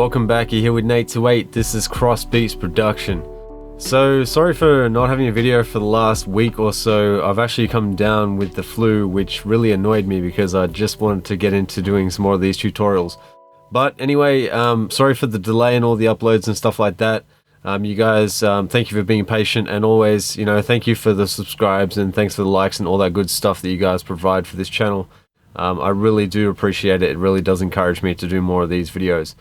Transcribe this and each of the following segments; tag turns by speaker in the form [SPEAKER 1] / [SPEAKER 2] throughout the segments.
[SPEAKER 1] welcome back. You're here with Nate28. This is Crossbeats production. So sorry for not having a video for the last week or so. I've actually come down with the flu, which really annoyed me because I just wanted to get into doing some more of these tutorials. But anyway, sorry for the delay and all the uploads and stuff like that. You guys, thank you for being patient, and always, thank you for the subscribes and thanks for the likes and all that good stuff that you guys provide for this channel. I really do appreciate it. It really does encourage me to do more of these videos.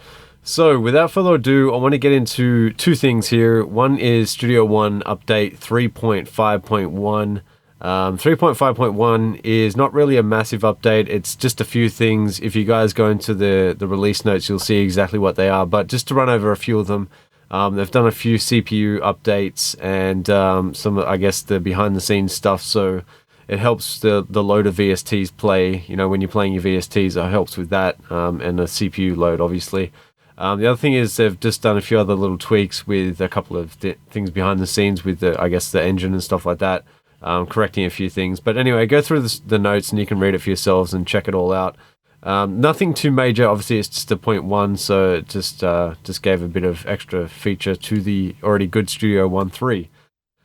[SPEAKER 1] So without further ado, I want to get into two things here. One is Studio One update 3.5.1. 3.5.1 is not really a massive update. It's just a few things. If you guys go into the release notes, you'll see exactly what they are. But just to run over a few of them, they've done a few CPU updates and some, I guess, the behind the scenes stuff. So it helps the load of VSTs play. When you're playing your VSTs, it helps with that, and the CPU load, obviously. The other thing is they've just done a few other little tweaks with a couple of things behind the scenes with the engine and stuff like that, correcting a few things. But anyway, go through the notes and you can read it for yourselves and check it all out. Nothing too major. Obviously, it's just a 0.1, so it just gave a bit of extra feature to the already good Studio One 3.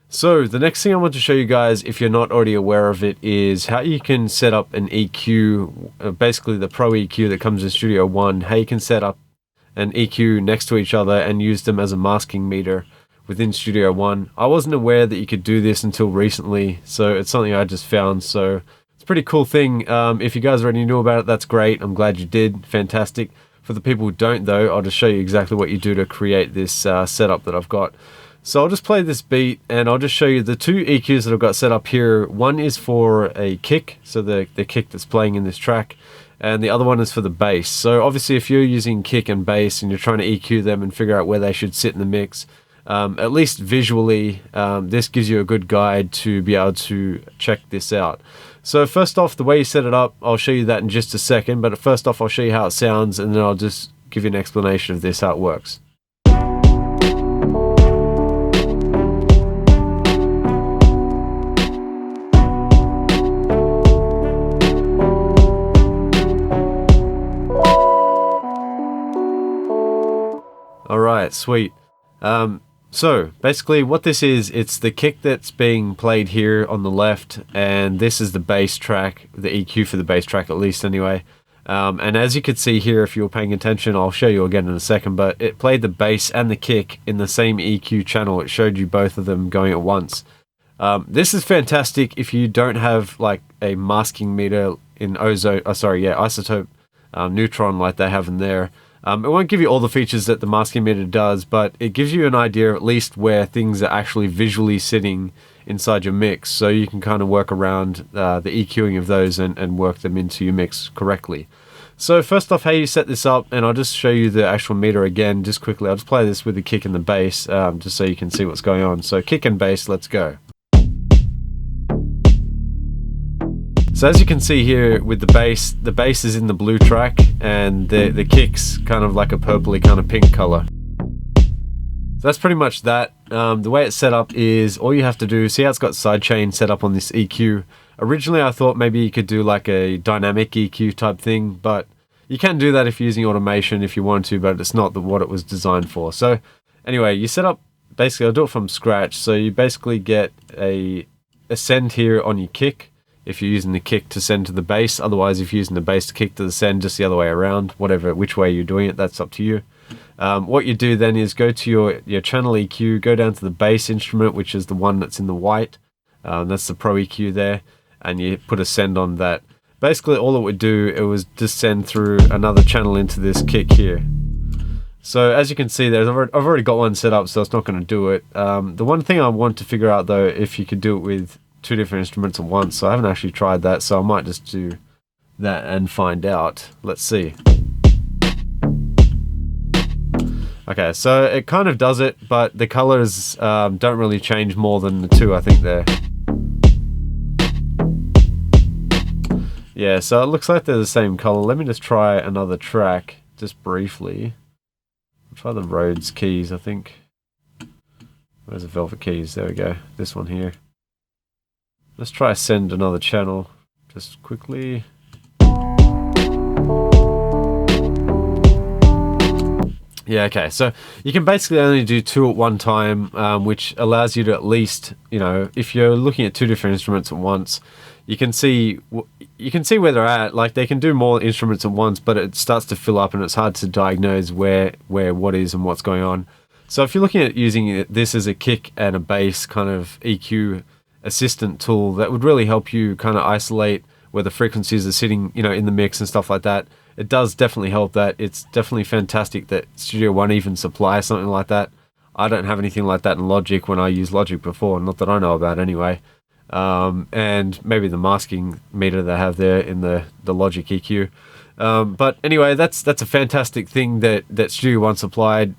[SPEAKER 1] So the next thing I want to show you guys, if you're not already aware of it, is how you can set up an EQ, basically the Pro EQ that comes in Studio One, how you can set up an EQ next to each other and use them as a masking meter within Studio One. I wasn't aware that you could do this until recently, so it's something I just found, so it's a pretty cool thing. If you guys already knew about it, that's great. I'm glad you did. Fantastic. For the people who don't, though, I'll just show you exactly what you do to create this setup that I've got. So I'll just play this beat and I'll just show you the two EQs that I've got set up here. One is for a kick, so the kick that's playing in this track, and the other one is for the bass. So obviously if you're using kick and bass and you're trying to EQ them and figure out where they should sit in the mix, at least visually, this gives you a good guide to be able to check this out. So first off, the way you set it up, I'll show you that in just a second, but first off I'll show you how it sounds and then I'll just give you an explanation of this, how it works. Alright, sweet. So basically what this is, it's the kick that's being played here on the left, and this is the bass track, the EQ for the bass track at least anyway. And as you can see here, if you were paying attention, I'll show you again in a second, but it played the bass and the kick in the same EQ channel. It showed you both of them going at once. This is fantastic if you don't have like a masking meter in isotope neutron like they have in there. It won't give you all the features that the masking meter does, but it gives you an idea at least where things are actually visually sitting inside your mix, so you can kind of work around the EQing of those and work them into your mix correctly. So first off, how you set this up, and I'll just show you the actual meter again just quickly. I'll just play this with the kick and the bass just so you can see what's going on. So kick and bass, let's go. So as you can see here with the bass is in the blue track and the kick's kind of like a purpley kind of pink color. So that's pretty much that. The way it's set up is all you have to do, see how it's got sidechain set up on this EQ. Originally I thought maybe you could do like a dynamic EQ type thing, but you can do that if you're using automation if you want to, but it's not what it was designed for. So anyway, you set up, basically I'll do it from scratch. So you basically get a send here on your kick, if you're using the kick to send to the bass. Otherwise, if you're using the bass to kick to the send, just the other way around. Which way you're doing it, that's up to you. What you do then is go to your channel EQ, go down to the bass instrument, which is the one that's in the white. That's the Pro EQ there, and you put a send on that. Basically, all it would do, it was just send through another channel into this kick here. So as you can see there, I've already got one set up, so it's not going to do it. The one thing I want to figure out though, if you could do it with two different instruments at once, so I haven't actually tried that, so I might just do that and find out. Let's see. Okay, so it kind of does it, but the colors don't really change more than the two, I think there. Yeah, so it looks like they're the same color. Let me just try another track, just briefly. I'll try the Rhodes keys, I think. Where's the Velvet keys? There we go. This one here. Let's try send another channel, just quickly. Yeah, okay. So you can basically only do two at one time, which allows you to at least, you know, if you're looking at two different instruments at once, you can see where they're at. Like they can do more instruments at once, but it starts to fill up, and it's hard to diagnose where what is and what's going on. So if you're looking at using this as a kick and a bass kind of EQ assistant tool, that would really help you kind of isolate where the frequencies are sitting, you know, in the mix and stuff like that. It does definitely help that. It's definitely fantastic that Studio One even supplies something like that. I don't have anything like that in Logic when I used Logic before, not that I know about anyway. And maybe the masking meter they have there in the Logic EQ. But anyway, that's a fantastic thing that Studio One supplied.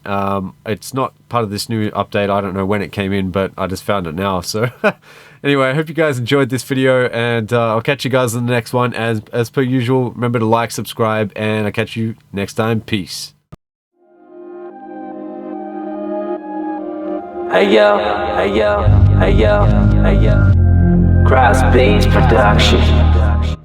[SPEAKER 1] It's not part of this new update. I don't know when it came in, but I just found it now. So anyway, I hope you guys enjoyed this video, and I'll catch you guys in the next one. As per usual, remember to like, subscribe, and I'll catch you next time. Peace.
[SPEAKER 2] Hey yo, hey yo, hey yo, hey yo. Crossbeats production.